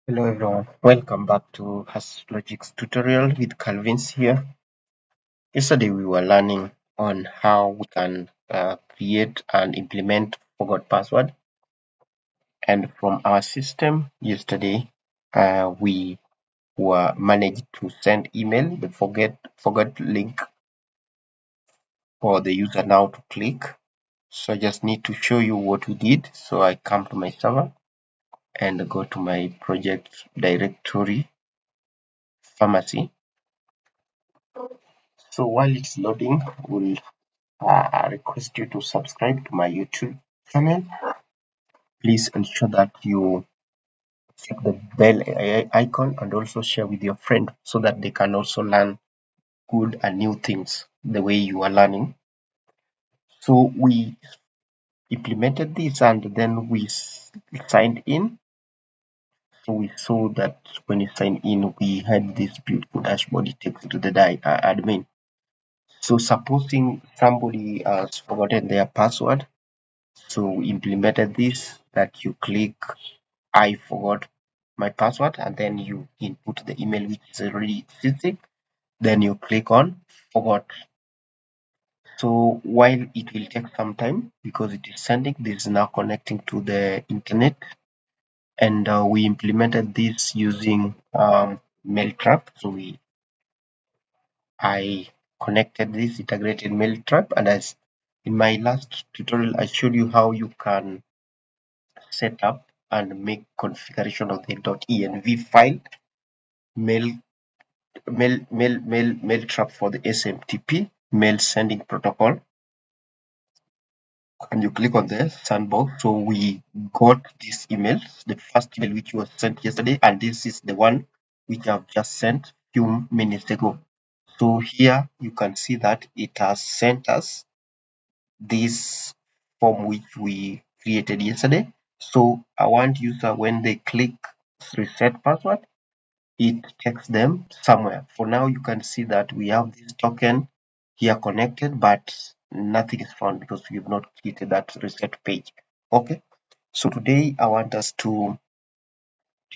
Hello everyone, welcome back to Logic's tutorial with Calvin's here. Yesterday we were learning on how we can create and implement forgot password, and from our system yesterday we were managed to send email the forgot link for the user now to click. So I just need to show you what we did. So I come to my server and go to my project directory pharmacy. So while it's loading, we'll I request you to subscribe to my YouTube channel. Please ensure that you check the bell icon and also share with your friend so that they can also learn good and new things the way you are learning. So we implemented this and then we signed in. So we saw that when you sign in, we had this beautiful dashboard. It takes you to the admin. So supposing somebody has forgotten their password, so we implemented this that you click I forgot my password and then you input the email which is already existing, then you click on forgot. So while it will take some time because it is sending, this is now connecting to the internet, and we implemented this using mail trap. So I connected this integrated mail trap, and as in my last tutorial I showed you how you can set up and make configuration of the .env file mail mail trap for the SMTP mail sending protocol, and you click on the sandbox. So we got this email, the first email which was sent yesterday, and this is the one which I've just sent few minutes ago. So here you can see that it has sent us this form which we created yesterday. So I want user when they click reset password, it takes them somewhere. For now, you can see that we have this token here connected, but nothing is found because we have not created that reset page. Okay, so today I want us to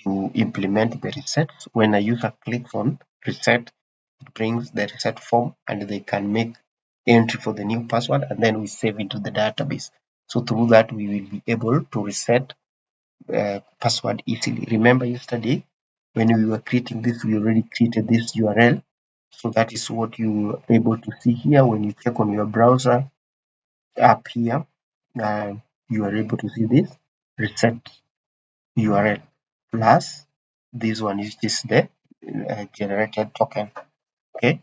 implement the reset. When a user clicks on reset, it brings the reset form and they can make entry for the new password, and then we save into the database. So through that, we will be able to reset password easily. Remember yesterday when we were creating this, we already created this URL. So that is what you are able to see here when you check on your browser up here. Uh, you are able to see this reset URL plus this one is just the generated token. Okay.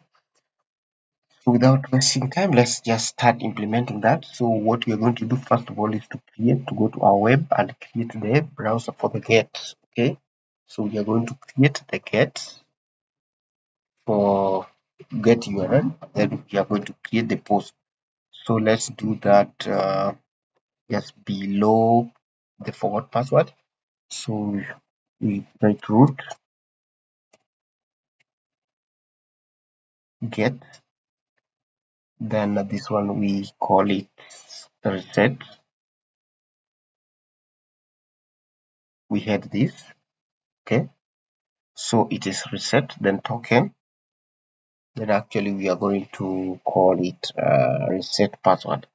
So without wasting time, let's just start implementing that. So what we are going to do first of all is to go to our web and create the browser for the get. Okay. So we are going to create the get for get URL. Then we are going to create the post. So let's do that just below the forward password. So we write root get. Then this one we call it reset. We had this. Okay. So it is reset, then token. Then actually we are going to call it reset password.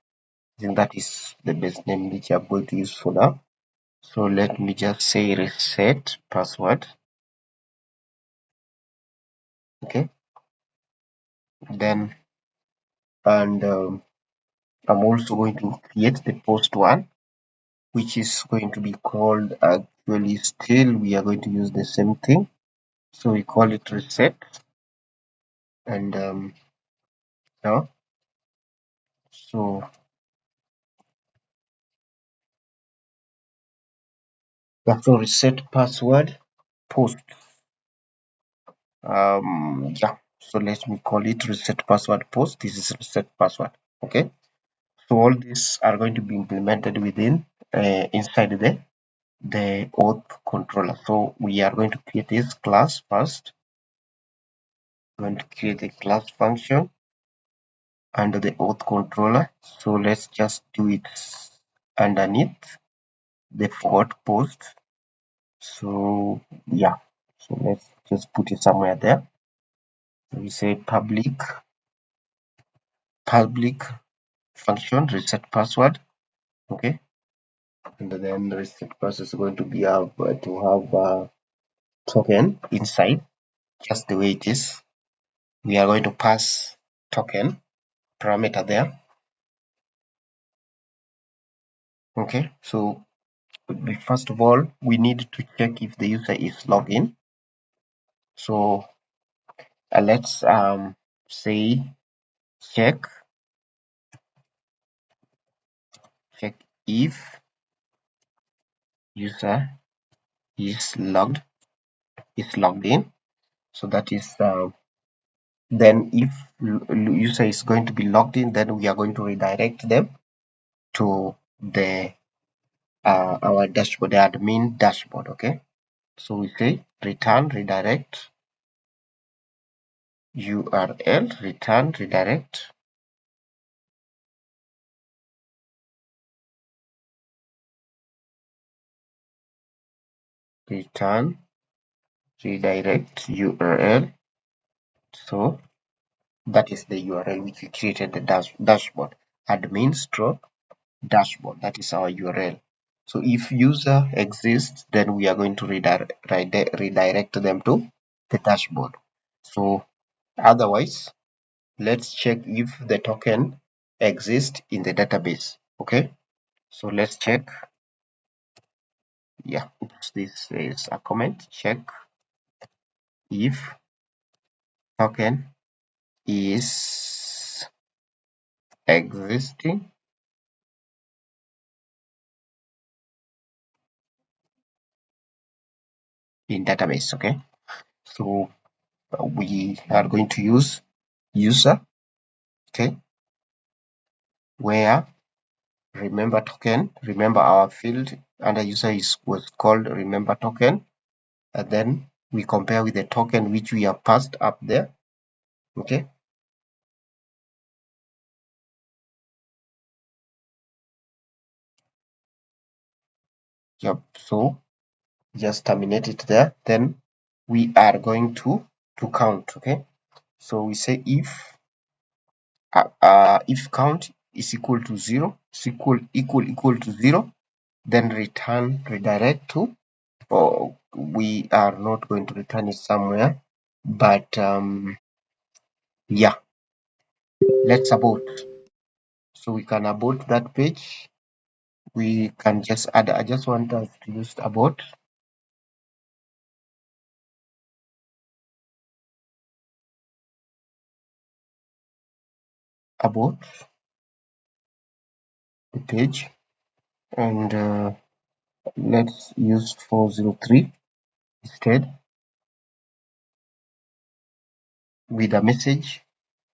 I think that is the best name which I'm going to use for now. So let me just say reset password. Okay. Then and I'm also going to create the post one, which is going to be called actually still we are going to use the same thing. So we call it reset and now so that's so reset password post. Yeah, so let me call it reset password post. This is reset password. Okay, so all these are going to be implemented within inside the auth controller. So we are going to create this class first. We're going to create a class function under the auth controller. So let's just do it underneath the forgot post. So yeah, so let's just put it somewhere there. We say public function reset password. Okay, and then the reset password is going to be to have a token inside, just the way it is. We are going to pass token parameter there. Okay, so first of all, we need to check if the user is logged in. So let's say check if user is logged in. So that is then if user is going to be logged in, then we are going to redirect them to the our dashboard, the admin dashboard. Okay, so we say return redirect URL, return redirect return redirect URL. So that is the URL which we created, the dashboard, admin stroke dashboard. That is our URL. So if user exists, then we are going to redirect them to the dashboard. So otherwise, let's check if the token exists in the database. Okay, so let's check. Yeah, oops, this is a comment. Check if token is existing in database. Okay, so we are going to use user. Okay, where remember token, remember our field under user was called remember token, and then we compare with the token which we have passed up there. Okay, yep, so just terminate it there. Then we are going to count. Okay, so we say if count is equal to 0, is equal to 0, then return redirect to, or we are not going to return it somewhere, but yeah, let's abort. So we can abort that page. We can just add, I just want us to use abort. Abort the page, and let's use 403 instead, with a message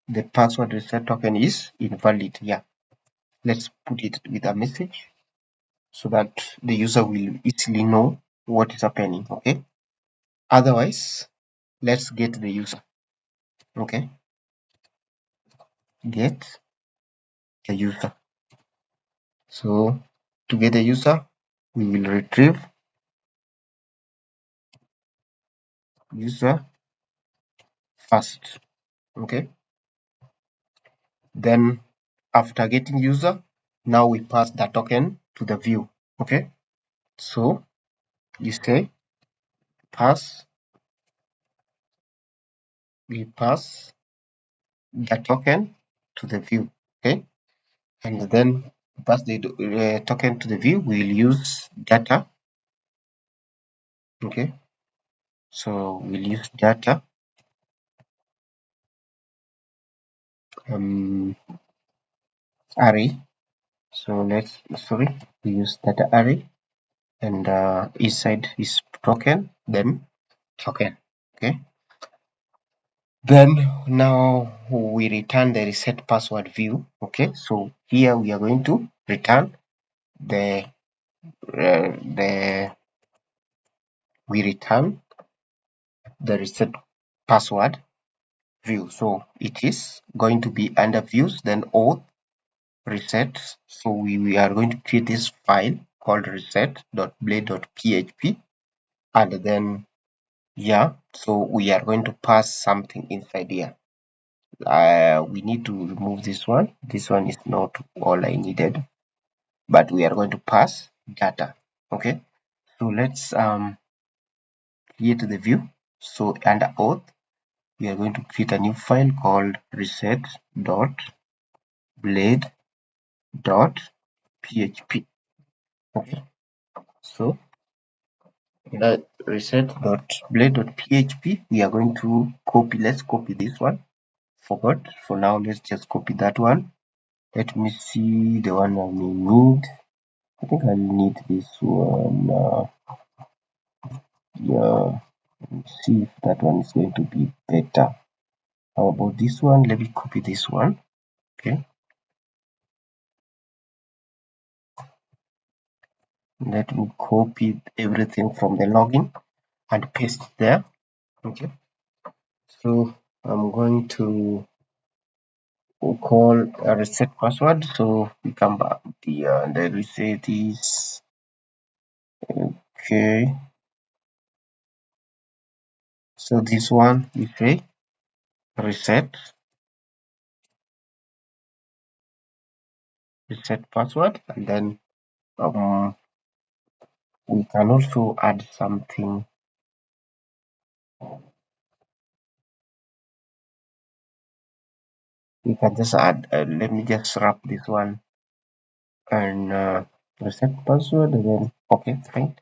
the password reset token is invalid. Yeah, let's put it with a message so that the user will easily know what is happening. Okay, otherwise let's get the user. Okay, get the user. So to get the user, we will retrieve user first. Okay, then after getting user, now we pass the token to the view. Okay, so you say pass, we pass the token to the view. Okay, and then pass the token to the view, we'll use data. Okay, so we'll use data array. So let's, sorry, we use data array, and inside is token, then token. Okay, then now we return the reset password view. Okay, so here we are going to return the the we return the reset password view. So it is going to be under views, then auth reset. So we are going to create this file called reset.blade.php. and then yeah, so we are going to pass something inside here. We need to remove this one. This one is not all I needed, but we are going to pass data. Okay, so let's create the view. So under auth, we are going to create a new file called reset.blade.php. Okay, so reset.blade.php, we are going to copy. Let's copy this one. Forgot. For now, let's just copy that one. Let me see the one I may need. I think I need this one. Yeah, let's see if that one is going to be better. How about this one? Let me copy this one. Okay, let me copy everything from the login and paste there. Okay, so I'm going to call a reset password. So we come back the reset is okay. So this one we say reset password, and then we can also add something. We can just add let me just wrap this one and reset password, and then okay, fine.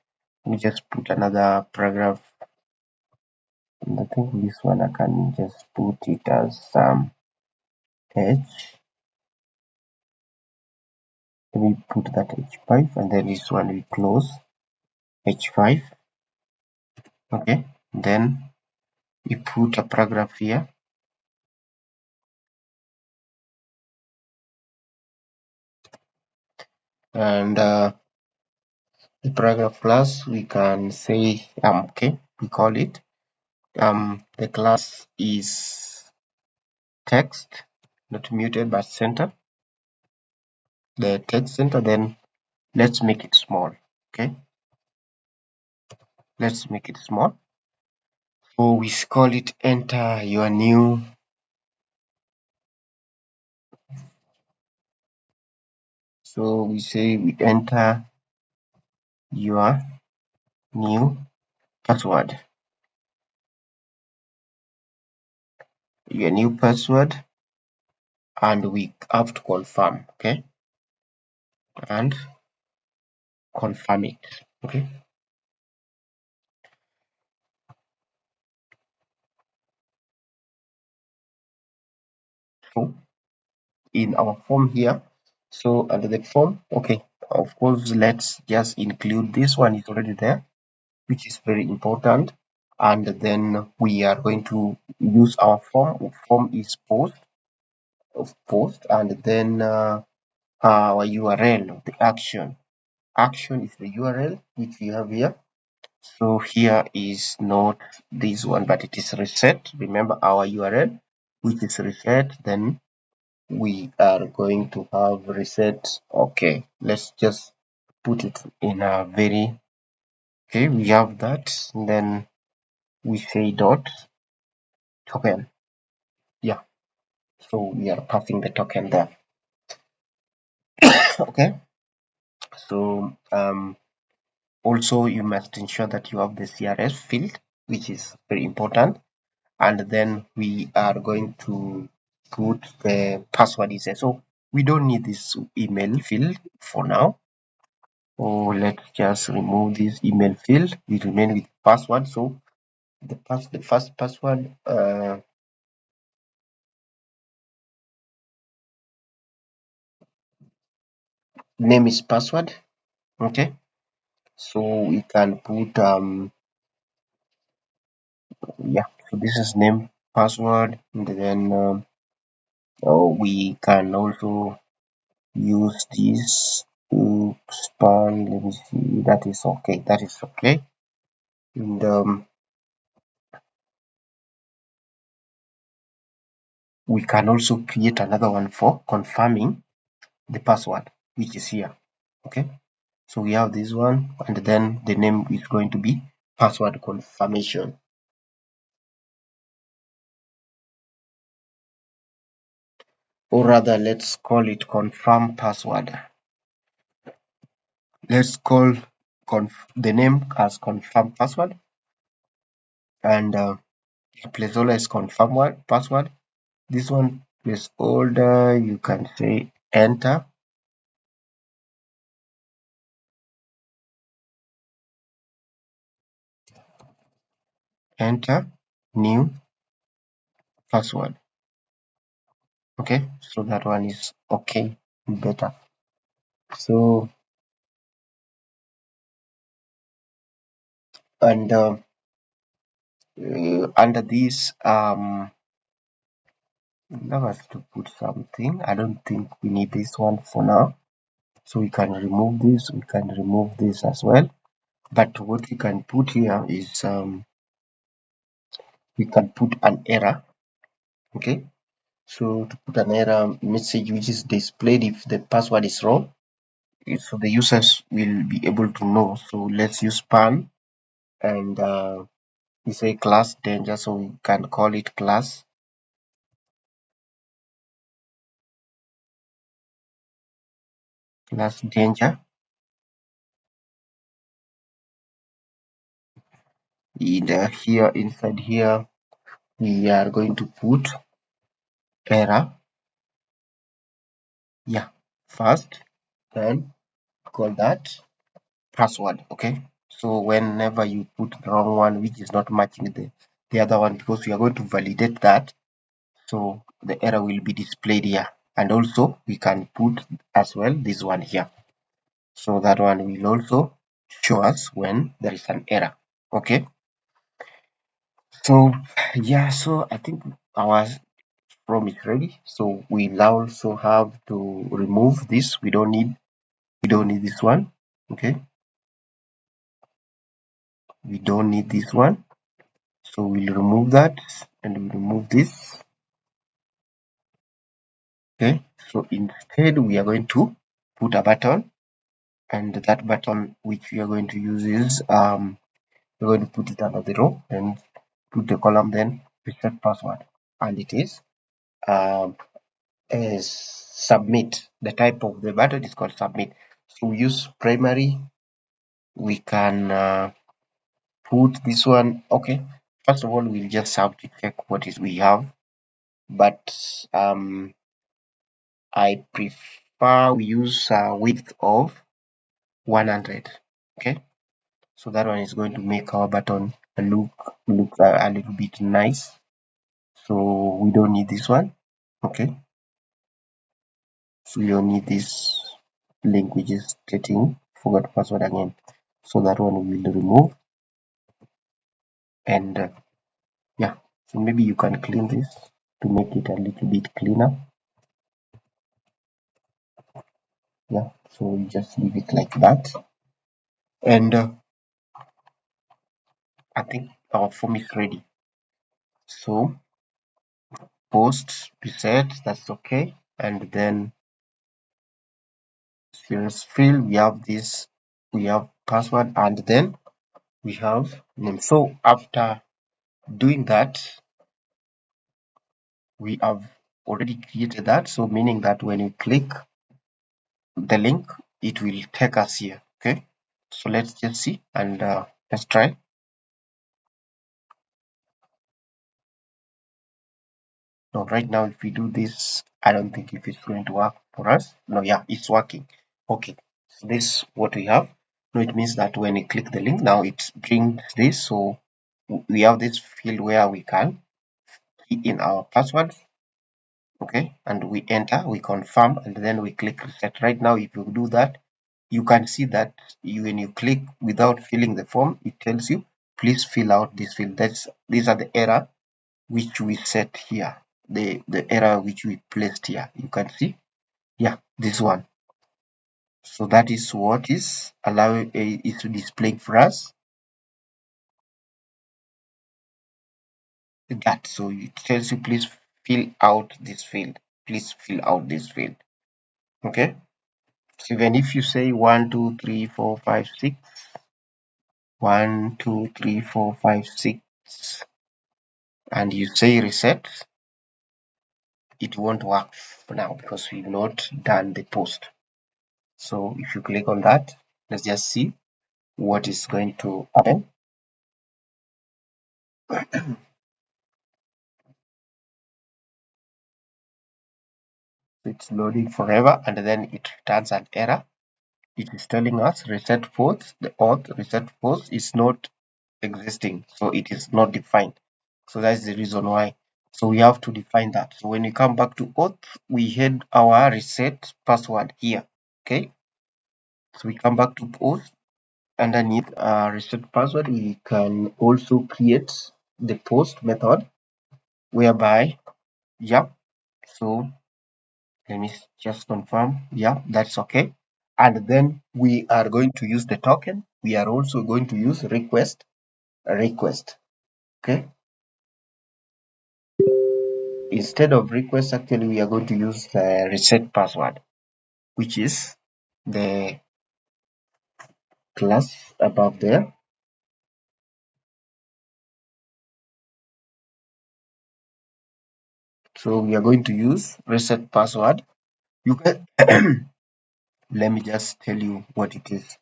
Let me just put another paragraph. And I think this one I can just put it as h. Let me put that h5, and then this one we close h5. Okay, then we put a paragraph here, and the paragraph class we can say okay, we call it the class is text, not muted but center, the text center. Then let's make it small. Okay, let's make it small. So we call it enter your new. So we say we enter your new password, your new password, and we have to confirm. Okay, and confirm it. Okay, so in our form here, so under the form, okay, of course let's just include this one is already there, which is very important. And then we are going to use our form is post, and then our URL of the action is the URL which we have here. So here is not this one, but it is reset. Remember our URL, which is reset. Then we are going to have reset. Okay, let's just put it in a very okay. We have that. And then we say dot token. Yeah. So we are passing the token there. Okay. So also you must ensure that you have the CRS field, which is very important. And then we are going to put the password inside. So we don't need this email field for now. So let's just remove this email field. We remain with password. So the first password name is password. Okay. So we can put yeah. So this is name password, and then we can also use this to span. Let me see. That is okay. That is okay. And we can also create another one for confirming the password, which is here. Okay, so we have this one, and then the name is going to be password confirmation, or rather let's call it confirm password. Let's call the name as confirm password, and placeholder is confirm password. This one placeholder, you can say enter, enter new password. Okay, so that one is okay, better. So, and under this, allow us to put something. I don't think we need this one for now, so we can remove this, we can remove this as well. But what we can put here is we can put an error. Okay, so to put an error message which is displayed if the password is wrong, so the users will be able to know. So let's use span, and we say class danger, so we can call it class danger. In here, inside here, we are going to put error, yeah, first, then call that password. Okay, so whenever you put the wrong one which is not matching the other one, because we are going to validate that, so the error will be displayed here. And also we can put as well this one here, so that one will also show us when there is an error. Okay, so yeah, so I think our from is ready. So we now also have to remove this. We don't need this one. Okay, we don't need this one, so we'll remove that, and we remove this. Okay, so instead we are going to put a button, and that button which we are going to use is we're going to put it under the row and put the column, then reset password, and it um is submit. The type of the button is called submit. So we use primary. We can put this one. Okay, first of all we'll just have to check what is we have, but I prefer we use a width of 100. Okay, so that one is going to make our button look a little bit nice. So we don't need this one. Okay, so we don't need this link which is stating forgot password again, so that one we will remove. And yeah, so maybe you can clean this to make it a little bit cleaner. Yeah, so we just leave it like that, and I think our form is ready. So post reset, that's okay, and then fields field, we have this, we have password, and then we have name. So after doing that, we have already created that, so meaning that when you click the link it will take us here. Okay, so let's just see, and let's try. Now right now if we do this, I don't think if it's going to work for us. No, yeah, it's working. Okay, so this what we have. Now it means that when you click the link, now it brings this. So we have this field where we can key in our password. Okay, and we enter, we confirm, and then we click reset. Right now if you do that, you can see that when you click without filling the form, it tells you please fill out this field. These are the error which we set here, the error which we placed here. You can see, yeah, this one. So that is what is allowing is displaying for us that. So it tells you please fill out this field. Please fill out this field. Okay. So even if you say 1, 2, 3, 4, 5, 6, 1 2 3 4 5 6 and you say reset, it won't work for now because we've not done the post. So if you click on that, let's just see what is going to happen. It's loading forever and then it returns an error. It is telling us reset post. The auth reset post is not existing, so it is not defined. So that's the reason why. So we have to define that. So when we come back to auth, we had our reset password here. Okay. So we come back to post. Underneath reset password, we can also create the post method whereby, yeah. So let me just confirm. Yeah, that's okay. And then we are going to use the token. We are also going to use request. Okay. Instead of request, actually, we are going to use the reset password, which is the class above there. So we are going to use reset password. You can let me just tell you what it is.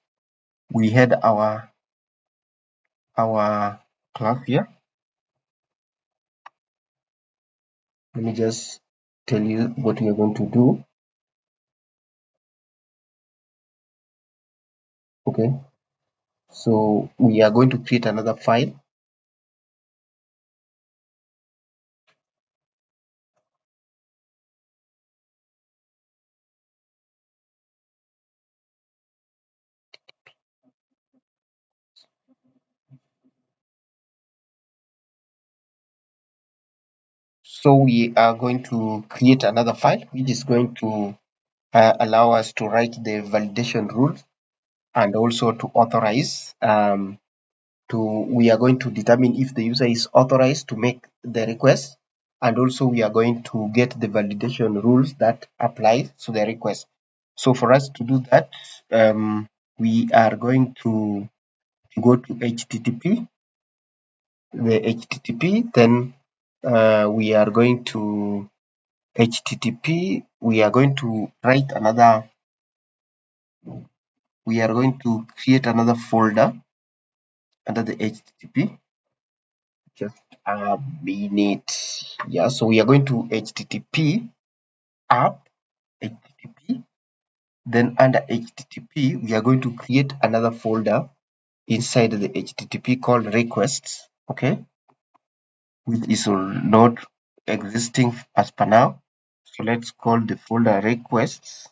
We had our class here. Let me just tell you what we are going to do. Okay. So we are going to create another file. So we are going to create another file which is going to allow us to write the validation rules and also to authorize we are going to determine if the user is authorized to make the request, and also we are going to get the validation rules that apply to the request. So for us to do that, we are going to go to HTTP, then we are going to HTTP, we are going to create another folder under the HTTP. Just a minute. Yeah, so we are going to HTTP app, HTTP. Then under HTTP, we are going to create another folder inside the HTTP called requests, okay, which is not existing as per now. So let's call the folder requests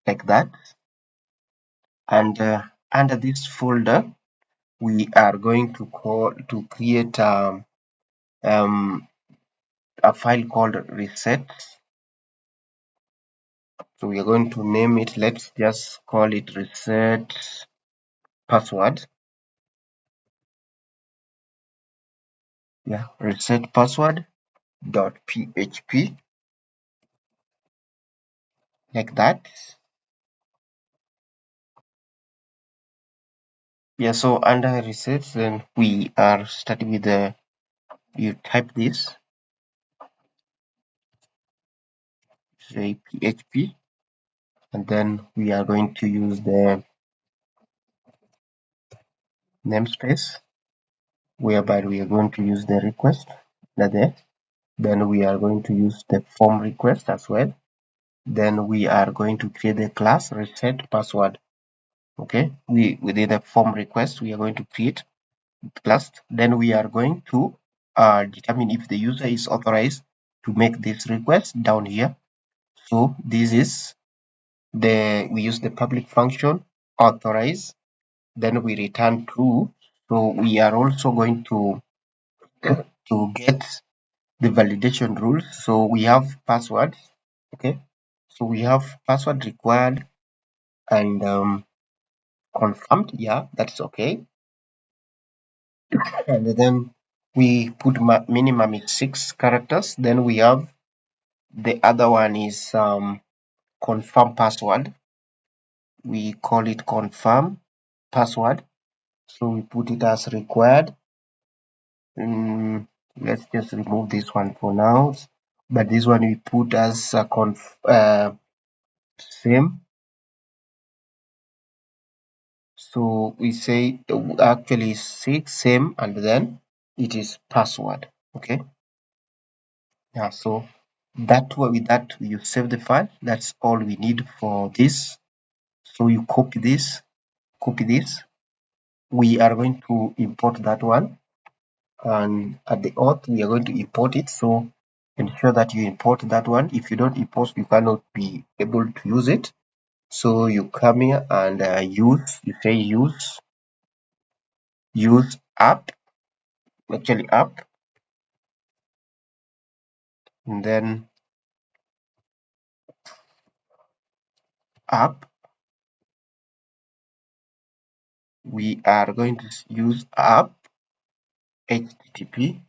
like that. And under this folder, we are going to create a file called reset. So we are going to name it, let's just call it reset password. Yeah, reset password dot php like that. Yeah, so under reset, then we are starting with you type this, say php, and then we are going to use the namespace whereby we are going to use the request there. Then we are going to use the form request as well. Then we are going to create the class reset password. Okay, within the form request, we are going to create class. Then we are going to determine if the user is authorized to make this request down here. So this is we use the public function authorize, then we return true. So we are also going to get the validation rules. So we have password, okay, so we have password required and confirmed, yeah, that's okay. And then we put minimum is 6 characters. Then we have the other one is confirm password. We call it confirm password. So we put it as required. Let's just remove this one for now, but this one we put as same. So we say actually say same and then it is password. Okay. Yeah, so that way, with that you save the file. That's all we need for this. So you copy this. We are going to import that one, and at the auth we are going to import it. So ensure that you import that one. If you don't import, you cannot be able to use it. So you come here and you say use app, actually app, and then app. We are going to use app http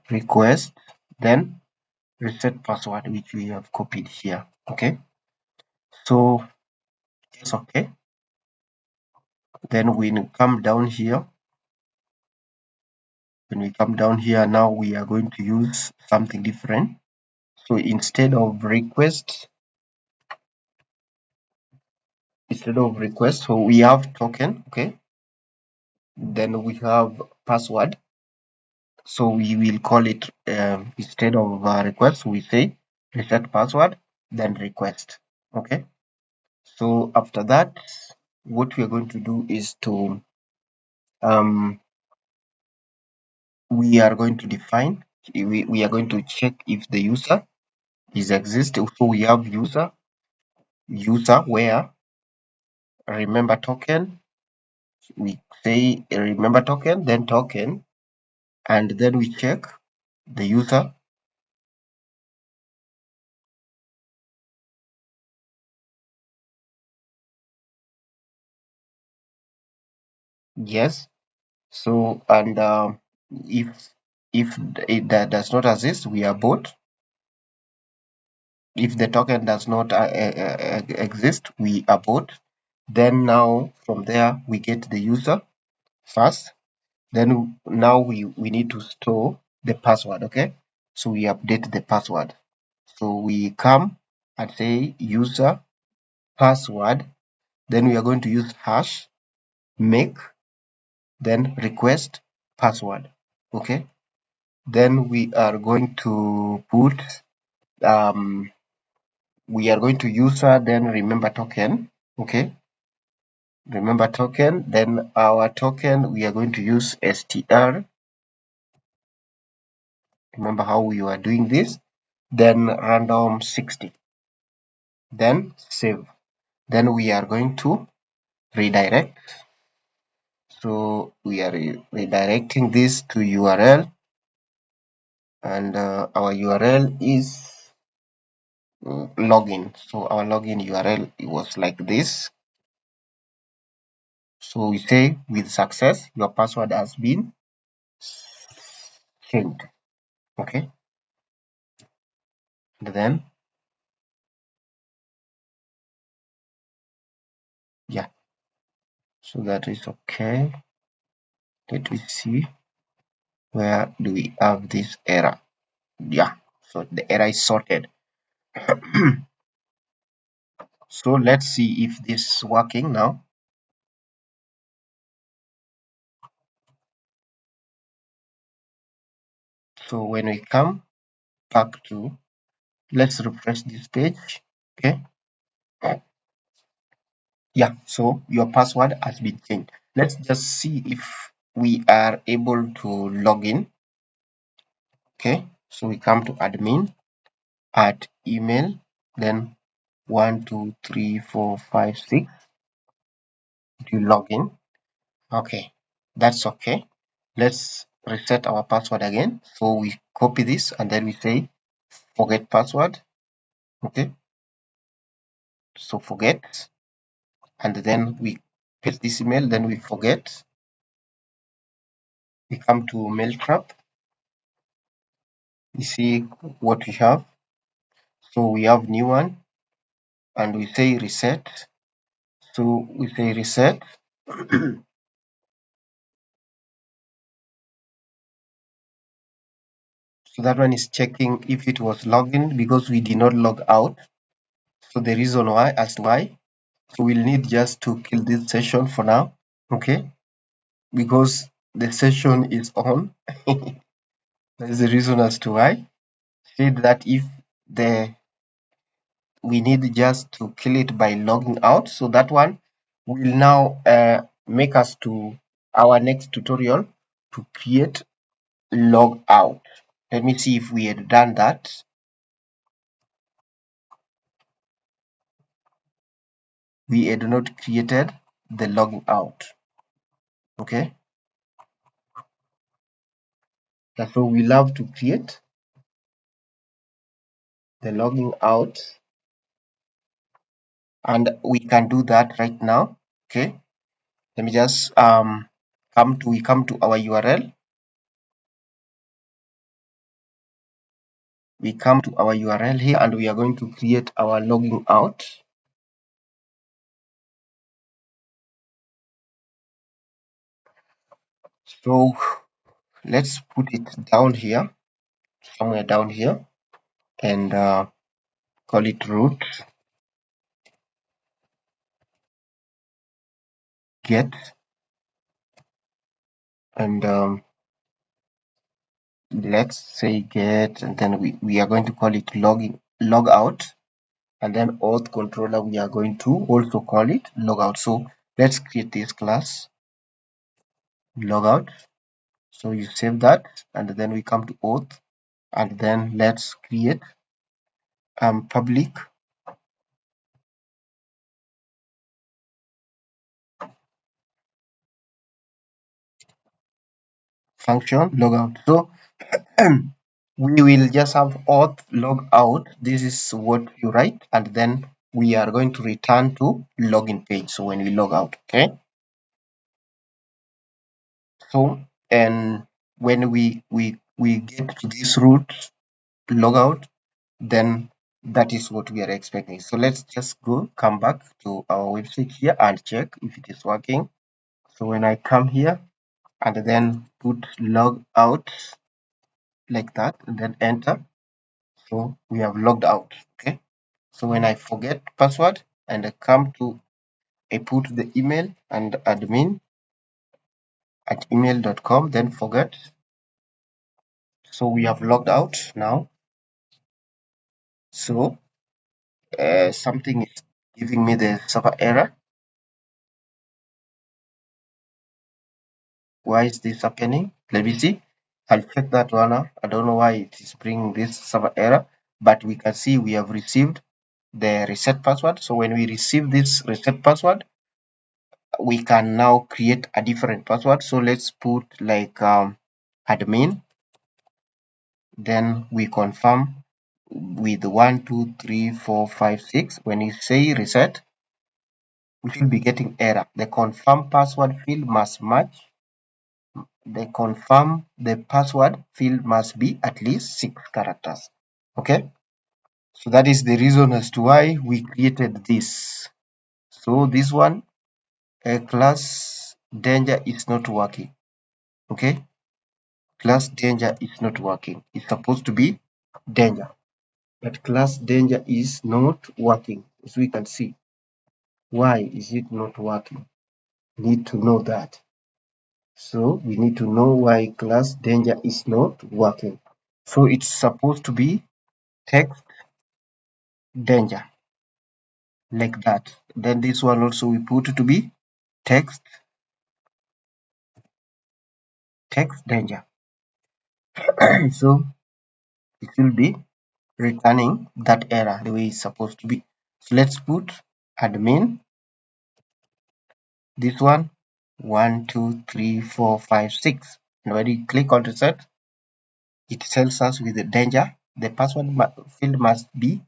request, then reset password, which we have copied here. Okay, so it's okay. Then when we come down here, now we are going to use something different. So instead of request, so we have token. Okay, then we have password. So we will call it instead of request, we say reset password, then request. Okay, so after that, what we are going to do is to we are going to define, we are going to check if the user is exist. So we have user where remember token, we say remember token, then token, and then we check the user. Yes. So and if it that does not exist, we abort. If the token does not exist, we abort. Then now from there we get the user first. Then now we need to store the password. Okay, so we update the password. So we come and say user password. Then we are going to use hash make, then request password. Okay, then we are going to put we are going to user, then remember token. Okay, remember token, then our token we are going to use str. Remember how we were doing this, then random 60, then save. Then we are going to redirect. So we are redirecting this to URL, and our URL is login. So our login URL was like this. So we say with success, your password has been changed. Okay, and then yeah, so that is okay. Let me see, where do we have this error? Yeah, so the error is sorted. So let's see if this is working now. So when we come back to, let's refresh this page. Okay, yeah, so your password has been changed. Let's just see if we are able to log in. Okay, so we come to admin, at email, then 1 2 3 4 5 6 to log in. Okay, that's okay. Let's reset our password again. So we copy this and then we say forget password. Okay, so forget, and then we paste this email, then we forget. We come to mail trap. You see what we have. So we have new one and we say reset. So we say reset. So that one is checking if it was logged in because we did not log out. So the reason why, as to why, so we'll need just to kill this session for now, okay? Because the session is on. That's the reason as to why. Said that if the we need just to kill it by logging out. So that one will now make us to our next tutorial to create log out. Let me see if we had done that. We had not created the logging out. Okay, so we'll have to create the logging out, and we can do that right now. Okay, let me just come to our URL. We come to our URL here, and we are going to create our logging out. So let's put it down here, somewhere down here, and call it root get, and let's say get, and then we are going to call it log out, and then auth controller we are going to also call it logout. So let's create this class logout. So you save that, and then we come to auth, and then let's create public function logout. So we will just have auth logout. This is what you write, and then we are going to return to login page. So when we log out, okay. So and when we get to this root logout, then that is what we are expecting. So let's just come back to our website here and check if it is working. So when I come here and then put log out like that and then enter, so we have logged out. Okay, so when I forget password and I come to I put the email and admin@email.com, then forget, so we have logged out now. So something is giving me the server error. Why is this happening? Let me see. I'll check that one out. I don't know why it is bringing this server error, but we can see we have received the reset password. So when we receive this reset password, we can now create a different password. So let's put like admin, then we confirm with 12345 6. When you say reset, we should be getting error. The confirm password field must match the password field must be at least 6 characters. Okay, so that is the reason as to why we created this. So this one, class danger is not working. Okay, class danger is not working. It's supposed to be danger, but class danger is not working, as we can see. Why is it not working? Need to know that. So we need to know why class danger is not working. So it's supposed to be text danger, like that. Then this one also we put it to be text danger. So it will be returning that error the way it's supposed to be. So let's put admin, this one 12345 6, and when you click on reset, it tells us with the danger the password field must be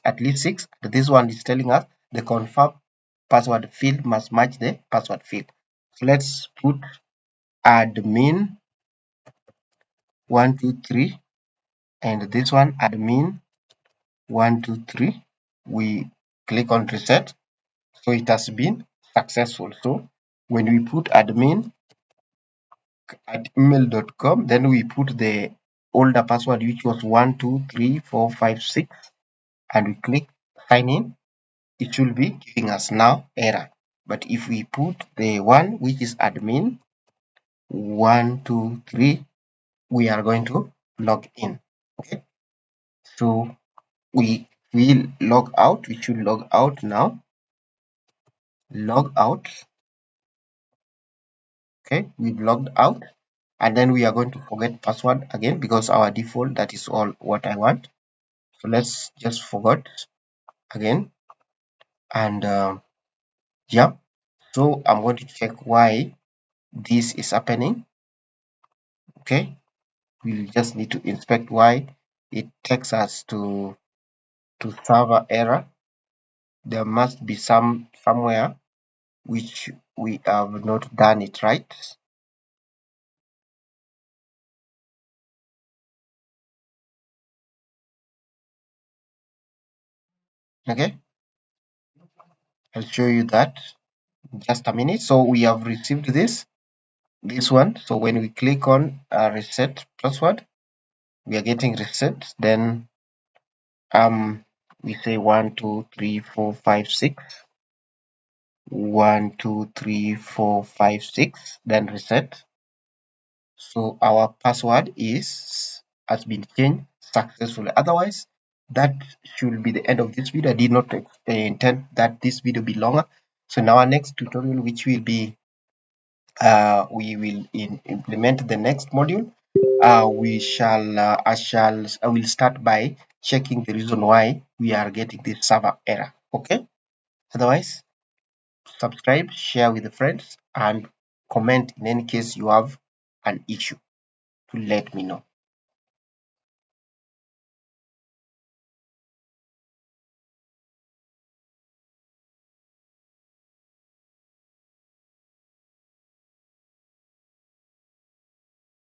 at least 6. This one is telling us the confirm password field must match the password field. So let's put admin 123 and this one admin 123. We click on reset, so it has been successful. So when we put admin at email.com, then we put the older password, which was 123456, and we click sign in, it should be giving us now error. But if we put the one which is admin 123, we are going to log in. Okay, so we will log out. We should log out now. Log out. Okay, we've logged out, and then we are going to forget password again because our default, that is all what I want. So let's just forget again, and yeah, so I'm going to check why this is happening. Okay, we'll just need to inspect why it takes us to server error. There must be somewhere which we have not done it right. Okay, I'll show you that in just a minute. So we have received this one. So when we click on reset password, we are getting reset. Then we say 123456, 123456, then reset. So our password has been changed successfully. Otherwise, that should be the end of this video. I did not intend that this video be longer. So in our next tutorial, which will be we will implement the next module. I will start by checking the reason why we are getting this server error. Okay. Otherwise, subscribe, share with the friends, and comment in any case you have an issue to let me know.